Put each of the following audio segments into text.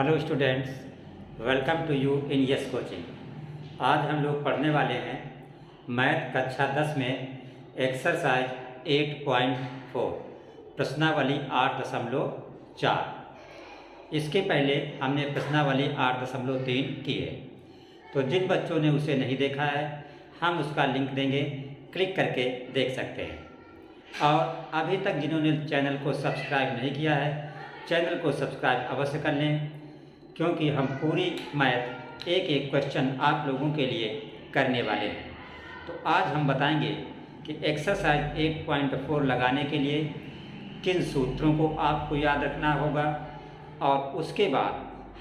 Hello students, welcome to you in yes coaching. आज हम लोग पढ़ने वाले हैं मैथ कक्षा 10 में एक्सरसाइज 8.4 प्रश्नावली 8.4। इसके पहले हमने प्रश्नावली 8.3 की है, तो जिन बच्चों ने उसे नहीं देखा है हम उसका लिंक देंगे, क्लिक करके देख सकते हैं। और अभी तक जिन्होंने चैनल को सब्सक्राइब नहीं किया है, चैनल को सब्सक्राइब अवश्य कर लें, क्योंकि हम पूरी मैथ एक एक क्वेश्चन आप लोगों के लिए करने वाले हैं। तो आज हम बताएंगे कि एक्सरसाइज 8.4 लगाने के लिए किन सूत्रों को आपको याद रखना होगा, और उसके बाद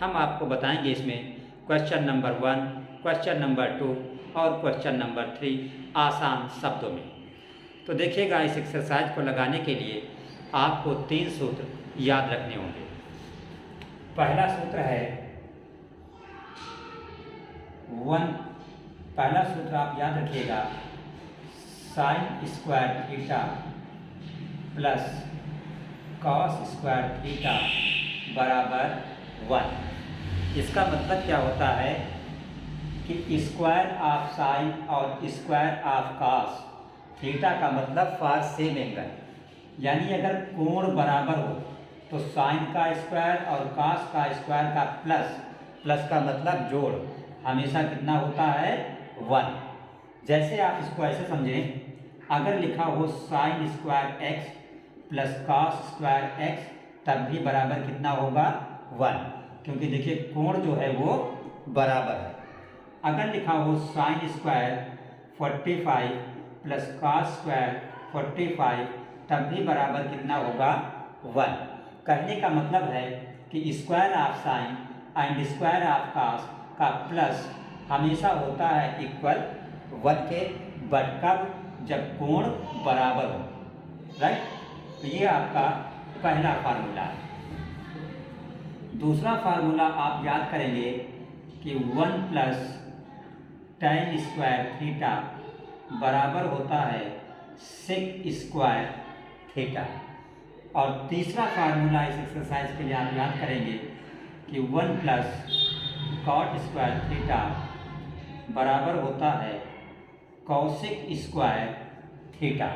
हम आपको बताएंगे इसमें क्वेश्चन नंबर 1, क्वेश्चन नंबर 2 और क्वेश्चन नंबर 3 आसान शब्दों में। तो देखिएगा, इस एक्सरसाइज को लगाने के लिए आपको 3 सूत्र याद रखने होंगे। पहला सूत्र है पहला सूत्र आप याद रखिएगा, sine square theta plus cos square theta बराबर 1। इसका मतलब क्या होता है कि स्क्वायर ऑफ साइन और स्क्वायर ऑफ कॉस, थीटा का मतलब फॉर सेम एंगल, यानी अगर कोण बराबर हो तो साइन का स्क्वायर और कॉस का स्क्वायर का प्लस का मतलब जोड़ हमेशा कितना होता है 1। जैसे आप इसको ऐसे समझें, अगर लिखा हो sine square x plus cos square x तब भी बराबर कितना होगा 1, क्योंकि देखिए कोण जो है वो बराबर है। अगर लिखा हो sine square 45 plus cos square 45 तब भी बराबर कितना होगा 1। कहने का मतलब है कि square of sine and square of cos का प्लस हमेशा होता है इक्वल 1 के, बट कब? जब कोण बराबर हो, राइट। तो ये आपका पहला फार्मूला है। दूसरा फार्मूला आप याद करेंगे कि 1 प्लस tan स्क्वायर थीटा बराबर होता है सेक स्क्वायर थीटा। और तीसरा फार्मूला इस एक्सरसाइज के लिए आप याद करेंगे कि 1 प्लस कॉट स्क्वायर थीटा बराबर होता है कॉसेक स्क्वायर थीटा।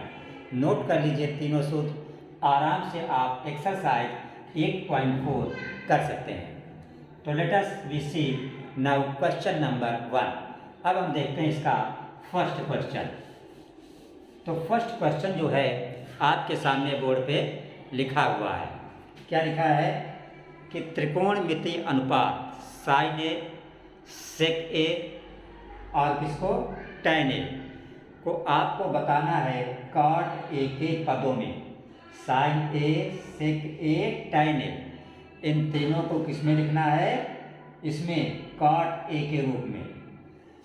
नोट कर लीजिए तीनों सूत्र, आराम से आप एक्सरसाइज 8.4 कर सकते हैं। तो let us we see now question number 1। अब हम देखते हैं इसका फर्स्ट क्वेश्चन। तो फर्स्ट क्वेश्चन जो है आपके सामने बोर्ड पे लिखा हुआ है। क्या लिखा है कि त्रिकोणमितीय अनुपात साइन ए, सेक ए और किसको टैन ए को आपको बताना है कॉट ए के पदों में। Sign A, sec A, tan A, इन तीनों को किसमें लिखना है? इसमें कॉट ए के रूप में।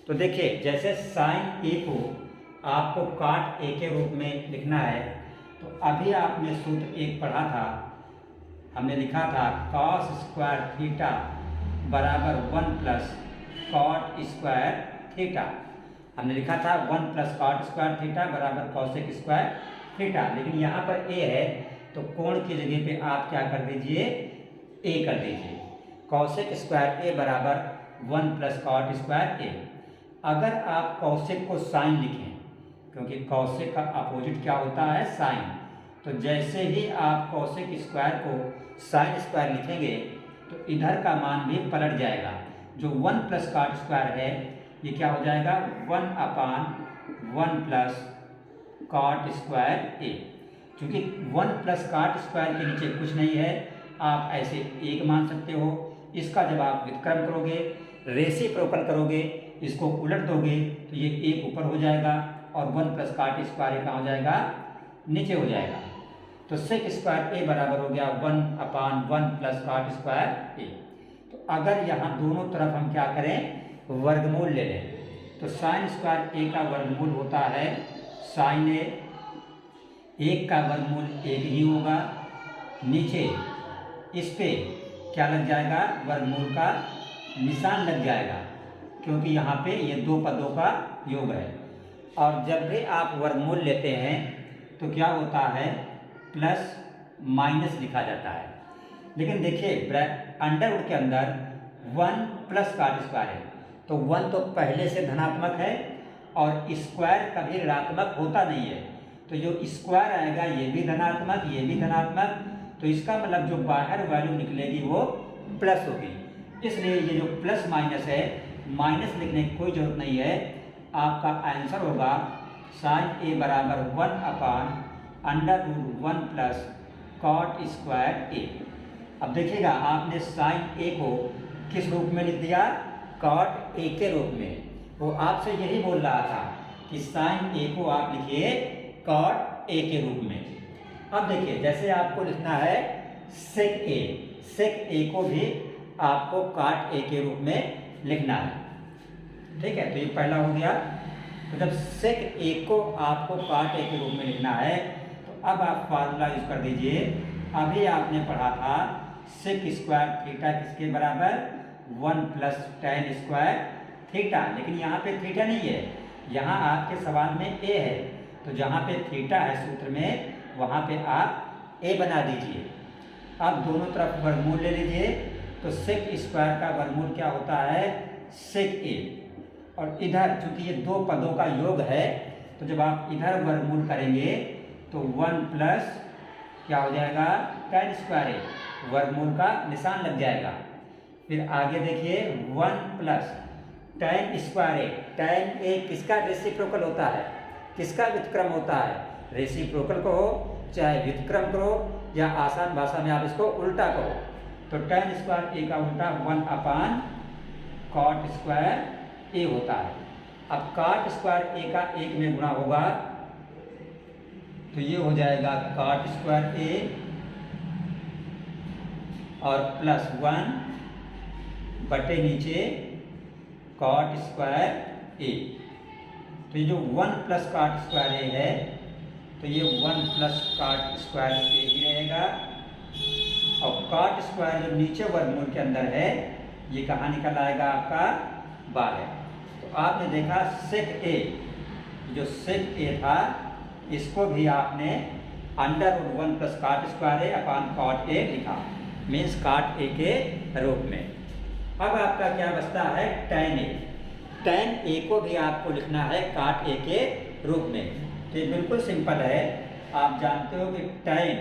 तो देखिए, जैसे साइन ए को आपको कॉट ए के रूप में लिखना है, तो अभी आपने सूत्र 1 पढ़ा था, हमने लिखा था कॉस स्क्वायर थीटा बराबर 1 प्लस कॉट स्क्वायर थीटा। हमने लिखा था 1 प्लस कॉट स्क्वायर थीटा बराबर कॉसेक स्क्वायर थीटा। लेकिन यहाँ पर ए है, तो कोण की जगह पे आप क्या कर दीजिए? ए कर दीजिए। कॉसेक स्क्वायर ए बराबर 1 प्लस कॉट स्क्वायर ए। अगर आप कॉसेक को साइन लिखें, क्योंकि कॉसेक का अपोजिट क्या होता है? साइन। तो जैसे ही आप कॉसेक स्क्वायर को साइन स्क्वायर लिखेंगे तो इधर का मान भी पलट जाएगा। जो 1 प्लस कॉट स्क्वायर है ये क्या हो जाएगा? 1/1 प्लस कॉट स्क्वायर ए। क्योंकि 1 प्लस कॉट स्क्वायर के नीचे कुछ नहीं है, आप ऐसे 1 मान सकते हो। इसका जब आप व्युत्क्रम करोगे, रेसिप्रोकल करोगे, इसको उलट दोगे तो ये 1 ऊपर हो जाएगा और 1 प्लस कॉट स्क्वायर कहाँ हो जाएगा? नीचे हो जाएगा। तो सेक स्क्वायर ए बराबर हो गया 1/1 प्लस कॉट स्क्वायर ए। तो अगर यहाँ दोनों तरफ हम क्या करें? वर्गमूल ले लें, तो साइन स्क्वायर ए का वर्गमूल होता है साइन ए, 1 का वर्गमूल 1 ही होगा। नीचे इस पे क्या लग जाएगा? वर्गमूल का निशान लग जाएगा, क्योंकि यहाँ पे ये 2 पदों का योग है। और जब भी आप वर्गमूल लेते हैं तो क्या होता है? प्लस माइनस लिखा जाता है। लेकिन देखिए अंडर रूट के अंदर 1 प्लस कॉट स्क्वायर है, तो 1 तो पहले से धनात्मक है और स्क्वायर कभी ऋणात्मक होता नहीं है, तो जो स्क्वायर आएगा ये भी धनात्मक, ये भी धनात्मक, तो इसका मतलब जो बाहर वैल्यू निकलेगी वो प्लस होगी। इसलिए ये जो प्लस माइनस है, माइनस लिखने की कोई जरूरत नहीं है। आपका आंसर होगा साइन ए बराबर 1/√1 प्लस कॉट स्क्वायर ए। अब देखिएगा आपने साइन ए को किस रूप में लिख दिया, कॉट ए के रूप में। वो आपसे यही बोल रहा था कि साइन ए को आप लिखिए कॉट ए के रूप में। अब देखिए जैसे आपको लिखना है सेक ए को भी आपको कॉट ए के रूप में लिखना है, ठीक है। तो ये पहला हो गया। तो जब सेक ए को आपको कॉट ए के रूप में लिखना है तो अब आप फार्मूला यूज कर दीजिए। अभी आपने पढ़ा था सेक स्क्वायर थीटा किसके बराबर, 1 प्लस tan स्क्वायर थीटा, लेकिन यहाँ पे थीटा नहीं है, यहाँ आपके सवाल में ए है, तो जहाँ पे थीटा है सूत्र में वहाँ पे आप ए बना दीजिए। अब दोनों तरफ वर्गमूल ले लीजिए, तो सेक स्क्वायर का वर्गमूल क्या होता है, सेक ए, और इधर चूंकि ये दो पदों का योग है तो जब आप इधर वर्गमूल करेंगे तो 1 प्लस क्या हो जाएगा, tan स्क्वायर ए, वर्गमूल का निशान लग जाएगा। फिर आगे देखिए 1 प्लस tan स्क्वायर ए, tan ए किसका रेसिप्रोकल होता है, किसका व्युत्क्रम होता है, रेसिप्रोकल को हो चाहे व्युत्क्रम करो या आसान भाषा में आप इसको उल्टा करो, तो tan स्क्वायर ए का उल्टा 1 कॉट स्क्वायर ए होता है। अब कॉट स्क्वायर ए का 1 में गुणा होगा तो ये हो जाएगा कॉट स्क्वायर ए और प्लस 1 बटे नीचे कॉट स्क्वायर ए। तो ये जो 1 प्लस कॉट स्क्वायर ए है तो ये 1 प्लस कॉट स्क्वायर ए ही रहेगा, और कॉट स्क्वायर जो नीचे वर्गमूल के अंदर है ये कहाँ निकल आएगा आपका 12। तो आपने देखा सेक ए, जो सेक ए था इसको भी आपने √1 plus cot square A upon cot A लिखा, मीन्स कॉट ए के रूप में। अब आपका क्या बचता है, tan ए। tan ए को भी आपको लिखना है कॉट ए के रूप में। तो ये बिल्कुल सिंपल है, आप जानते हो कि tan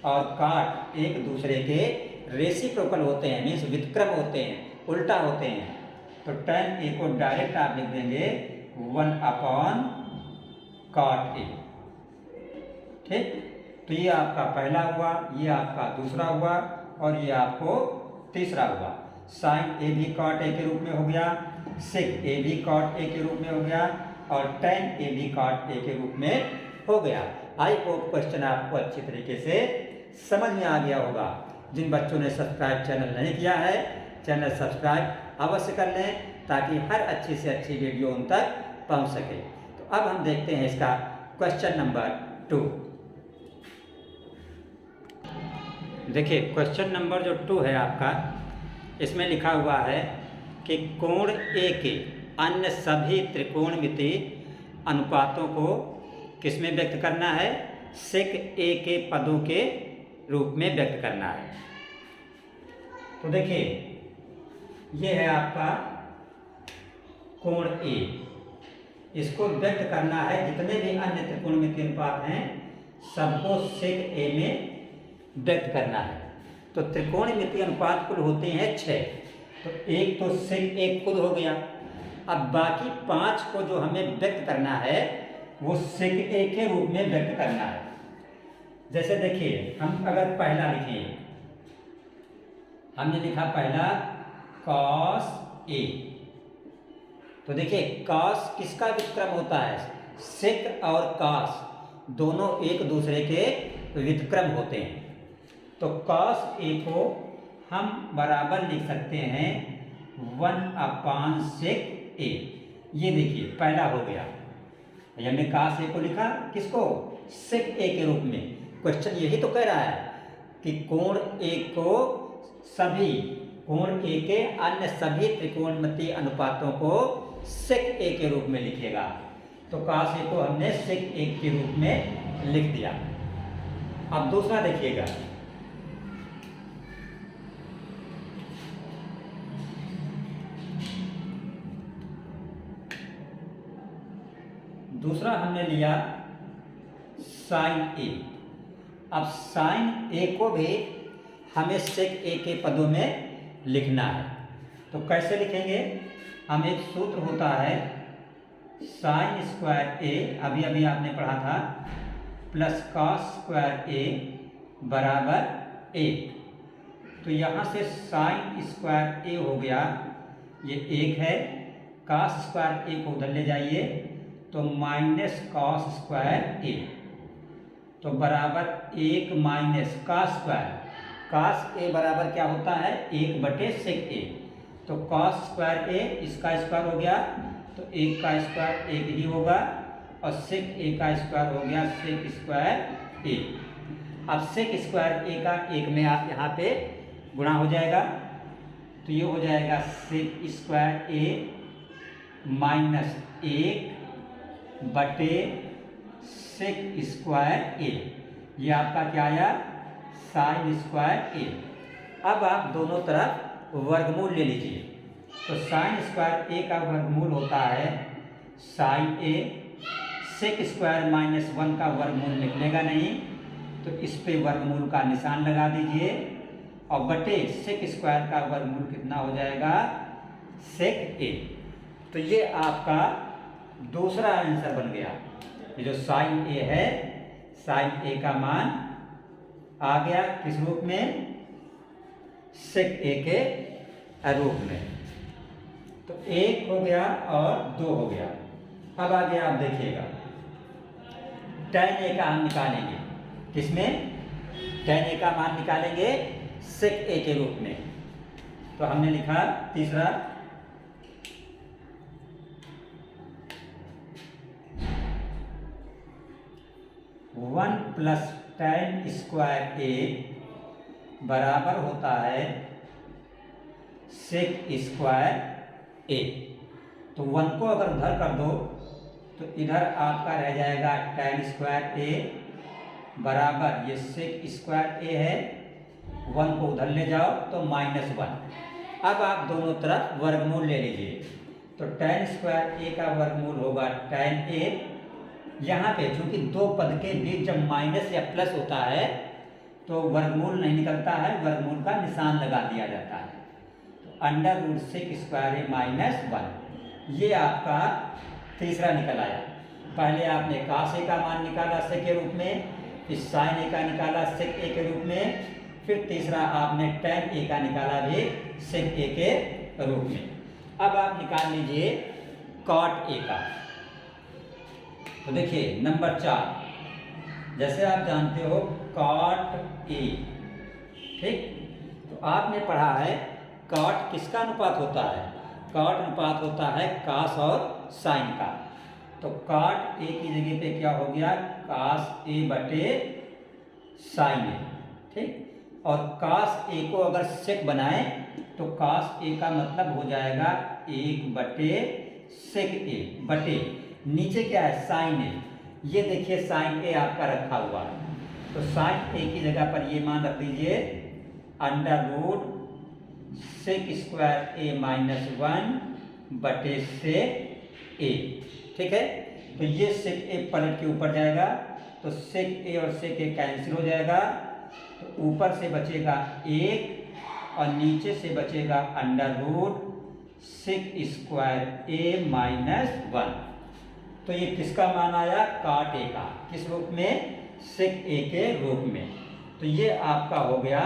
और कॉट एक दूसरे के रेसिप्रोकल होते हैं, मीन्स व्युत्क्रम होते हैं, उल्टा होते हैं। तो tan ए को डायरेक्ट आप लिख देंगे 1 कॉट ए, ठीक। तो ये आपका पहला हुआ, ये आपका दूसरा हुआ और ये आपको तीसरा हुआ। साइन ए भी कॉट ए के रूप में हो गया, सेक ए भी कॉट ए के रूप में हो गया और tan ए भी कॉट ए के रूप में हो गया। आई होप क्वेश्चन आपको अच्छी तरीके से समझ में आ गया होगा। जिन बच्चों ने सब्सक्राइब चैनल नहीं किया है, चैनल सब्सक्राइब अवश्य कर लें ताकि हर अच्छी से अच्छी वीडियो उन तक पहुंच सके। तो अब हम देखते हैं इसका क्वेश्चन नंबर 2। देखिए क्वेश्चन नंबर जो 2 है आपका, इसमें लिखा हुआ है कि कोण ए के अन्य सभी त्रिकोणमितीय अनुपातों को किसमें व्यक्त करना है, सेक ए के पदों के रूप में व्यक्त करना है। तो देखिए ये है आपका कोण ए, इसको व्यक्त करना है, जितने भी अन्य त्रिकोणमितीय अनुपात हैं सबको सेक ए में व्यक्त करना है। तो त्रिकोणमितीय अनुपात कुल होते हैं 6, तो एक तो सेक ए खुद हो गया। अब बाकी 5 को जो हमें व्यक्त करना है वो सेक ए के रूप में व्यक्त करना है। जैसे देखिए हम अगर पहला लिखें, हमने लिखा पहला कॉस ए, तो देखिए कॉस किसका व्युत्क्रम होता है, सेक और कॉस दोनों एक दूसरे के व्युत्क्रम होते हैं। तो कॉस ए को हम बराबर लिख सकते हैं 1 सेक ए। ये देखिए पहला हो गया, हमने कॉस ए को लिखा किसको, सेक ए के रूप में। क्वेश्चन यही तो कह रहा है कि कोण ए को सभी कोण ए के अन्य सभी त्रिकोणमितीय अनुपातों को सेक ए के रूप में लिखिएगा। तो कॉस ए को हमने सेक ए के रूप में लिख दिया। अब दूसरा देखिएगा, दूसरा हमने लिया साइन ए। अब साइन ए को भी हमें सेक ए के पदों में लिखना है। तो कैसे लिखेंगे? हम एक सूत्र होता है साइन स्क्वायर ए, अभी अभी आपने पढ़ा था, प्लस कॉस स्क्वायर ए बराबर 1। तो यहाँ से साइन स्क्वायर ए हो गया, ये 1 है। कॉस स्क्वायर ए को उधर ले जाइए तो माइनस कॉस स्क्वायर ए, तो बराबर 1 minus cos square. Cos A बराबर क्या होता है? 1/सेक ए। तो कॉस स्क्वायर ए, इसका स्क्वायर हो गया तो 1 का स्क्वायर 1 ही होगा, और सेक ए का स्क्वायर हो गया सेक स्क्वायर ए। अब सेक स्क्वायर ए का 1 में आप यहाँ पे गुणा हो जाएगा, तो ये हो जाएगा सेक स्क्वायर ए माइनस 1 बटे सेक स्क्वायर ए। ये आपका क्या आया? साइन स्क्वायर ए। अब आप दोनों तरफ वर्गमूल ले लीजिए। तो साइन स्क्वायर ए का वर्गमूल होता है साइन ए। सेक स्क्वायर माइनस 1 का वर्गमूल निकलेगा नहीं, तो इस पे वर्गमूल का निशान लगा दीजिए, और बटे सेक स्क्वायर का वर्गमूल कितना हो जाएगा? सेक ए। तो ये आपका दूसरा आंसर बन गया। ये जो साइन ए है, साइन ए का मान आ गया किस रूप में? सेक ए के रूप में। तो 1 हो गया और 2 हो गया। अब आगे आप देखिएगा, tan ए का हम निकालेंगे किसमें? tan ए का मान निकालेंगे सेक ए के रूप में। तो हमने लिखा तीसरा, वन प्लस tan स्क्वायर ए बराबर होता है सेक स्क्वायर ए। तो 1 को अगर उधर कर दो तो इधर आपका रह जाएगा tan स्क्वायर ए बराबर, ये सेक स्क्वायर ए है, 1 को उधर ले जाओ तो -1। अब आप दोनों तरफ वर्गमूल ले लीजिए। तो tan स्क्वायर ए का वर्गमूल होगा tan ए। यहाँ पे चूंकि दो पद के बीच जब माइनस या प्लस होता है तो वर्गमूल नहीं निकलता है, वर्गमूल का निशान लगा दिया जाता है। तो अंडर रूट सेक स्क्वायर ए -1, ये आपका तीसरा निकल आया। पहले आपने कॉस ए का मान निकाला सेक के रूप में, फिर साइन ए का निकाला सेक ए के रूप में, फिर तीसरा आपने tan ए का निकाला भी सेक ए के रूप में। अब आप निकाल लीजिए कॉट ए का। तो देखिए नंबर 4, जैसे आप जानते हो कॉट ए, ठीक? तो आपने पढ़ा है कॉट किसका अनुपात होता है? कॉट अनुपात होता है कॉस और साइन का। तो कॉट ए की जगह पे क्या हो गया? कॉस ए बटे साइन ए, ठीक? और कॉस ए को अगर सेक बनाए तो कॉस ए का मतलब हो जाएगा 1/सेक ए बटे नीचे क्या है? साइन ए। ये देखिए साइन ए आपका रखा हुआ है, तो साइन ए की जगह पर ये मान रख दीजिए अंडर रूट सेक स्क्वायर ए -1 बटे सेक ए, ठीक है? तो ये सेक ए पलट के ऊपर जाएगा, तो सेक ए और सेक ए कैंसिल हो जाएगा, तो ऊपर से बचेगा 1 और नीचे से बचेगा अंडर रूट सेक स्क्वायर ए -1। तो ये किसका मान आया? कॉट ए का। किस रूप में? सेक ए के रूप में। तो ये आपका हो गया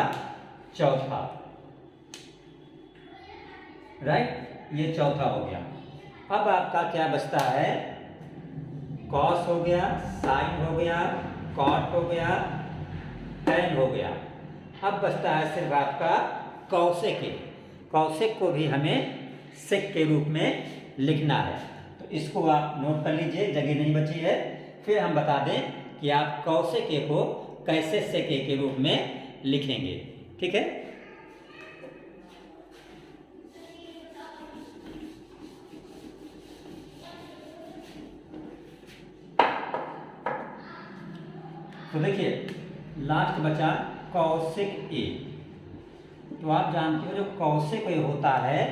चौथा, राइट? ये चौथा हो गया। अब आपका क्या बचता है? कॉस हो गया, साइन हो गया, कॉट हो गया, tan हो गया। अब बचता है सिर्फ आपका कॉसेक ए। कॉसेक को भी हमें सेक के रूप में लिखना है, तो इसको आप नोट कर लीजिए, जगह नहीं बची है। फिर हम बता दें कि आप कॉसेक ए को कैसे सेक ए के रूप में लिखेंगे, ठीक है? तो देखिए लास्ट बचा कॉसेक ए। तो आप जानते हो जो कॉसेक ए होता है,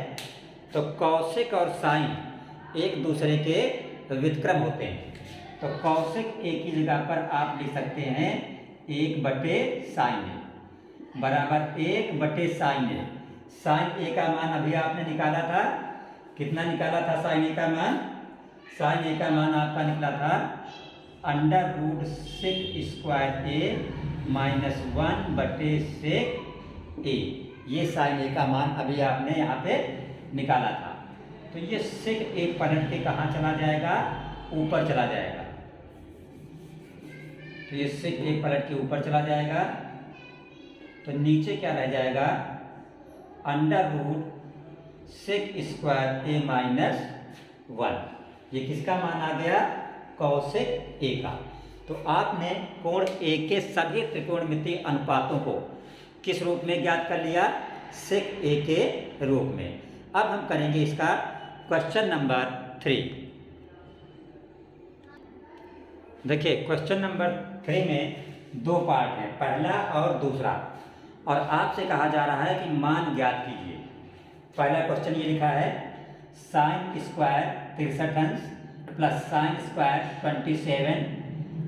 तो कॉसेक और साइन एक दूसरे के व्युत्क्रम होते हैं। तो कौशिक ए की जगह पर आप लिख सकते हैं 1/sin ए बराबर 1/sin ए। साइन ए का मान अभी आपने निकाला था, कितना निकाला था साइन ए का मान? साइन ए का मान आपका निकला था √6² ए माइनस 1/6 ए। ये साइन ए का मान अभी आपने यहाँ पे निकाला था। तो ये सेक ए पलट के कहाँ चला जाएगा? ऊपर चला जाएगा। तो ये सेक ए पलट के ऊपर चला जाएगा। तो नीचे क्या रह जाएगा? √6² ए माइनस 1। ये किसका मान आ गया? कौशिक ए का। तो आपने कोण ए के सभी त्रिकोणमितीय अनुपातों को किस रूप में ज्ञात कर लिया? सेक ए के रूप में। अब हम करेंगे इसका क्वेश्चन नंबर 3। देखिए क्वेश्चन नंबर 3 में 2 पार्ट हैं, पहला और दूसरा, और आपसे कहा जा रहा है कि मान ज्ञात कीजिए। पहला क्वेश्चन ये लिखा है sin² 63 अंश प्लस sin² 27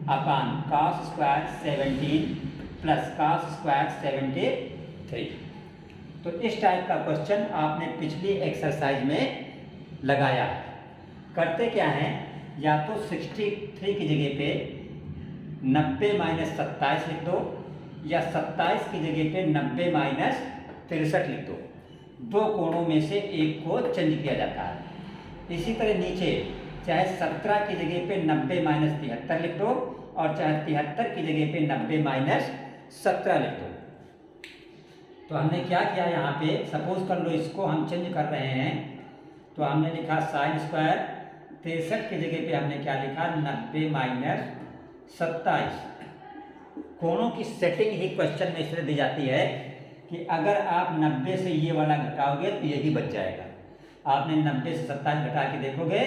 अपान cos² 17 प्लस cos² 73। तो इस टाइप का क्वेश्चन आपने पिछली एक्सरसाइज में लगाया है। करते क्या है? या तो 63 की जगह पे 90 - 27 लिख दो, या 27 की जगह पे 90 - 63 लिख दो। दो कोणों में से एक को चेंज किया जाता है। इसी तरह नीचे चाहे 17 की जगह पे 90 - 73 लिख दो, और चाहे 73 की जगह पे 90 - 17 लिख दो। तो हमने क्या किया यहाँ पे? सपोज कर लो इसको हम चेंज कर रहे हैं। तो हमने लिखा sin² 63 की जगह पे हमने क्या लिखा? 90 - 27। कोणों की सेटिंग ही क्वेश्चन में इसलिए दी जाती है कि अगर आप 90 से ये वाला घटाओगे तो यही बच जाएगा। आपने 90 से 27 घटा के देखोगे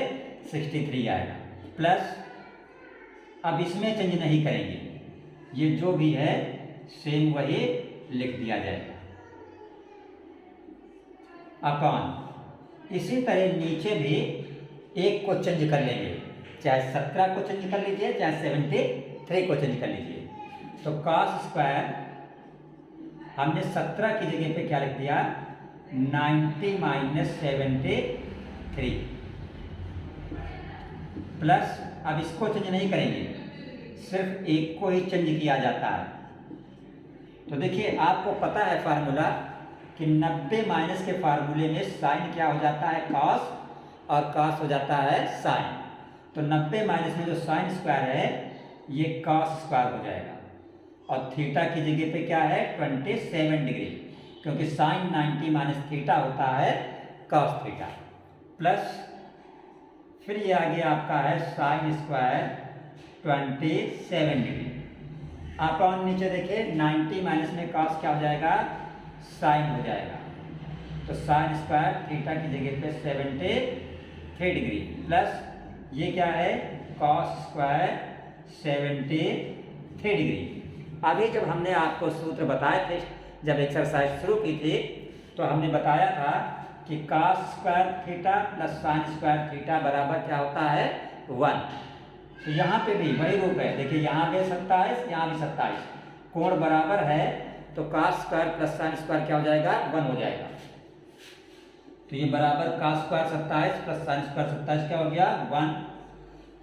63 आएगा। प्लस अब इसमें चेंज नहीं करेंगे, ये जो भी है सेम वही लिख दिया जाएगा अपॉन। इसी तरह नीचे भी एक को चेंज कर लेंगे, चाहे 17 को चेंज कर लीजिए, चाहे 73 को चेंज कर लीजिए। तो cos² हमने 17 की जगह पे क्या लिख दिया? 90 - 73 प्लस, अब इसको चेंज नहीं करेंगे, सिर्फ एक को ही चेंज किया जाता है। तो देखिए आपको पता है फार्मूला कि 90 माइनस के फार्मूले में साइन क्या हो जाता है? कॉस, और कॉस हो जाता है साइन। तो 90 माइनस में जो साइन स्क्वायर है ये कॉस स्क्वायर हो जाएगा, और थीटा की जगह पे क्या है? 27 डिग्री, क्योंकि साइन 90 - थीटा होता है कॉस थीटा। प्लस फिर ये आगे आपका है साइन स्क्वायर 27 डिग्री अपॉन नीचे देखिए 90 माइनस में कॉस क्या हो जाएगा? साइन हो जाएगा। तो साइन स्क्वायर थीटा की जगह पे 73 डिग्री प्लस ये क्या है? Cos square 73 degree. अभी जब हमने आपको सूत्र बताए थे, जब एक्सरसाइज शुरू की थी, तो हमने बताया था कि cos² theta plus sin² theta बराबर क्या होता है? 1। तो यहाँ पे भी वही रूप है। देखिए यहाँ भी 27, यहाँ भी 27, कोण बराबर है, तो cos² प्लस sin² क्या हो जाएगा? 1 हो जाएगा। तो ये बराबर cos² 27 प्लस sin² 27 क्या हो गया? 1।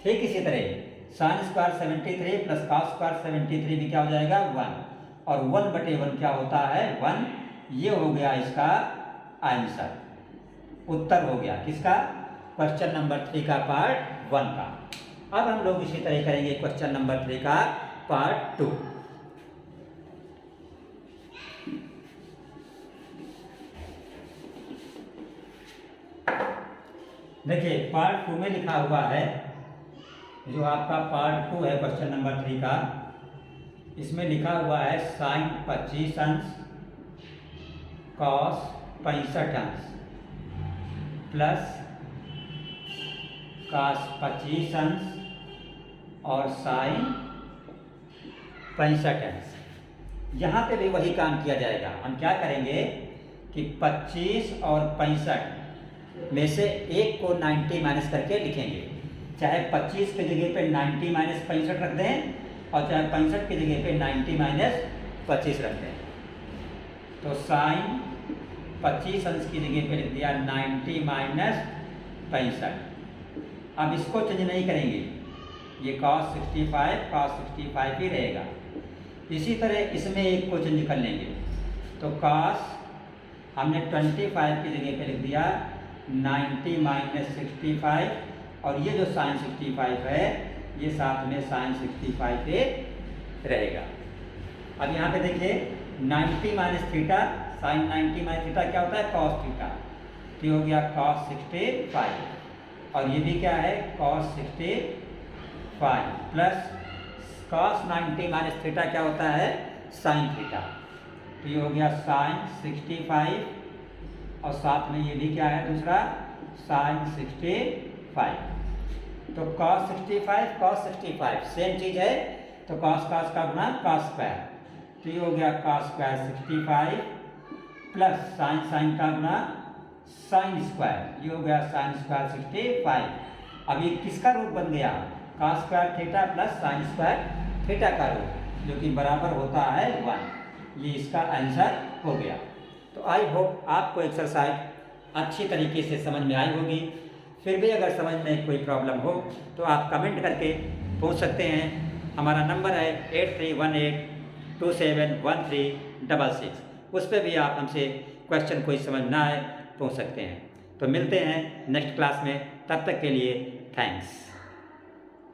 ठीक इसी तरह sin² 73 प्लस cos² 73 भी क्या हो जाएगा? 1। और 1/1 क्या होता है? 1। ये हो गया इसका आंसर, उत्तर हो गया किसका? क्वेश्चन नंबर 3 का पार्ट 1 का। अब हम लोग इसी तरह करेंगे क्वेश्चन नंबर 3 का पार्ट 2। देखिए पार्ट 2 में लिखा हुआ है, जो आपका पार्ट 2 है क्वेश्चन नंबर 3 का, इसमें लिखा हुआ है साइन 25 अंश कॉस 65 अंश प्लस कॉस 25 अंश और साइन 65 अंश। यहाँ पे भी वही काम किया जाएगा। हम क्या करेंगे कि 25 और 65 में से एक को 90 माइनस करके लिखेंगे, चाहे 25 की जगह पे 90 माइनस 65 रख दें और चाहे 65 की जगह पे 90 माइनस 25 रख दें। तो साइन 25 अंश की जगह पे लिख दिया 90 माइनस 65। अब इसको चेंज नहीं करेंगे, ये cos 65 ही रहेगा। इसी तरह इसमें एक को चेंज कर लेंगे, तो cos हमने 25 की जगह पे लिख दिया 90 माइनस 65 और ये जो साइन 65 है ये साथ में साइन 65 पे रहेगा। अब यहाँ पे देखिए 90 minus theta, sine 90 minus theta क्या होता है cos थीटा, तो ये हो गया cos 65 और ये भी क्या है cos 65 plus cos 90 minus theta क्या होता है साइन थीटा, तो ये हो गया साइन 65 और साथ में ये भी क्या है दूसरा साइन 65। तो cos 65 सेम चीज़ है, तो cos का गुना cos स्क्वायर, तो ये हो गया cos स्क्वायर 65 प्लस साइन का गुना साइन स्क्वायर, ये हो गया साइन स्क्वायर 65। अब ये किसका रूप बन गया cos square theta plus sine square theta का रूप, जो कि बराबर होता है 1। ये इसका आंसर हो गया। तो आई होप आपको एक्सरसाइज अच्छी तरीके से समझ में आई होगी। फिर भी अगर समझ में कोई प्रॉब्लम हो तो आप कमेंट करके पूछ सकते हैं। हमारा नंबर है 8318271366, उस पर भी आप हमसे क्वेश्चन कोई समझ ना आए पूछ सकते हैं। तो मिलते हैं नेक्स्ट क्लास में, तब तक के लिए थैंक्स।